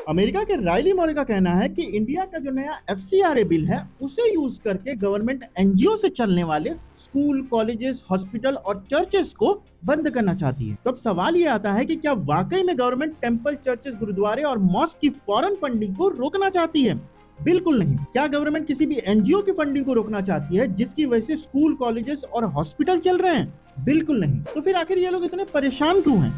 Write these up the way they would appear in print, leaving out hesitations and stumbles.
America के Riley मॉरे का कहना है कि इंडिया का जो नया एफसीआरए बिल है उसे यूज करके गवर्नमेंट एनजीओ से चलने वाले स्कूल, कॉलेजेस, हॉस्पिटल और चर्चेस को बंद करना चाहती है। तो अब सवाल ये आता है कि क्या वाकई में गवर्नमेंट टेंपल, चर्चेस, गुरुद्वारे और मॉस्क की फॉरेन फंडिंग को रोकना चाहती है? बिल्कुल नहीं। क्या गवर्नमेंट किसी भी एनजीओ की फंडिंग को रोकना चाहती है जिसकी वजह से स्कूल, कॉलेजेस और हॉस्पिटल चल रहे हैं? बिल्कुल नहीं। तो फिर आखिर ये लोग इतने परेशान क्यों हैं?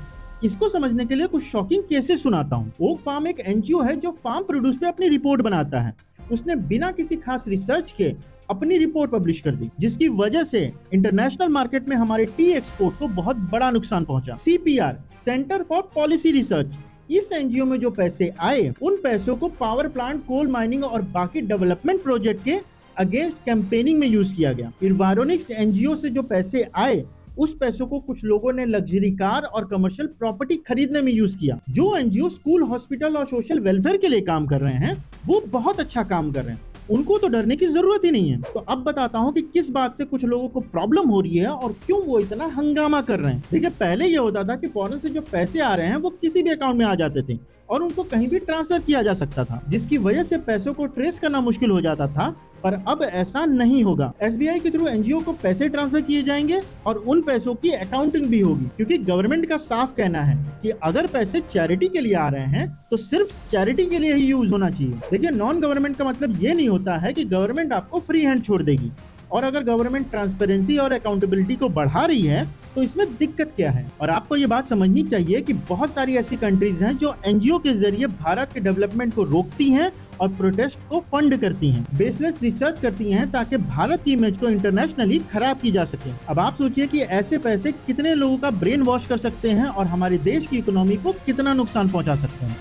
इसको समझने के लिए कुछ शॉकिंग केसेस सुनाता हूँ। ओक फार्म एक एनजीओ है जो फार्म प्रोड्यूस पे अपनी रिपोर्ट बनाता है। उसने बिना किसी खास रिसर्च के अपनी रिपोर्ट पब्लिश कर दी, जिसकी वजह से इंटरनेशनल मार्केट में हमारे टी एक्सपोर्ट को बहुत बड़ा नुकसान पहुंचा। CPR, centre for policy research, इस एनजीओ में जो पैसे आए उन पैसों को पावर प्लांट, कोल माइनिंग और बाकी डेवलपमेंट प्रोजेक्ट के अगेंस्ट कैंपेनिंग में यूज किया गया। इन्वायरोनिक्स एनजीओ से जो पैसे आए उस पैसों को कुछ लोगों ने लग्जरी कार और कमर्शियल प्रॉपर्टी खरीदने में यूज किया। जो एनजीओ स्कूल, हॉस्पिटल और सोशल वेलफेयर के लिए काम कर रहे हैं वो बहुत अच्छा काम कर रहे हैं, उनको तो डरने की जरूरत ही नहीं है। तो अब बताता हूँ कि किस बात से कुछ लोगों को प्रॉब्लम हो रही है और क्यों वो इतना हंगामा कर रहे हैं। देखिए, पहले ये होता था कि फॉरेन से जो पैसे आ रहे हैं वो किसी भी अकाउंट में आ जाते थे और उनको कहीं भी ट्रांसफर किया जा सकता था, जिसकी वजह से पैसों को ट्रेस करना मुश्किल हो जाता था। पर अब ऐसा नहीं होगा। एसबीआई के थ्रू एनजीओ को पैसे ट्रांसफर किए जाएंगे और उन पैसों की अकाउंटिंग भी होगी, क्योंकि गवर्नमेंट का साफ कहना है कि अगर पैसे चैरिटी के लिए आ रहे हैं तो सिर्फ चैरिटी के लिए ही यूज होना चाहिए। देखिए, नॉन गवर्नमेंट का मतलब ये नहीं होता है कि गवर्नमेंट आपको फ्री हैंड छोड़ देगी। और अगर गवर्नमेंट ट्रांसपेरेंसी और अकाउंटेबिलिटी को बढ़ा रही है तो इसमें दिक्कत क्या है? और आपको ये बात समझनी चाहिए कि बहुत सारी ऐसी कंट्रीज हैं जो एनजीओ के जरिए भारत के डेवलपमेंट को रोकती हैं और प्रोटेस्ट को फंड करती हैं, बेसलेस रिसर्च करती हैं ताकि भारत की इमेज को इंटरनेशनली खराब की जा सके। अब आप सोचिए कि ऐसे पैसे कितने लोगों का ब्रेन वॉश कर सकते हैं और हमारे देश की इकोनॉमी को कितना नुकसान पहुंचा सकते हैं।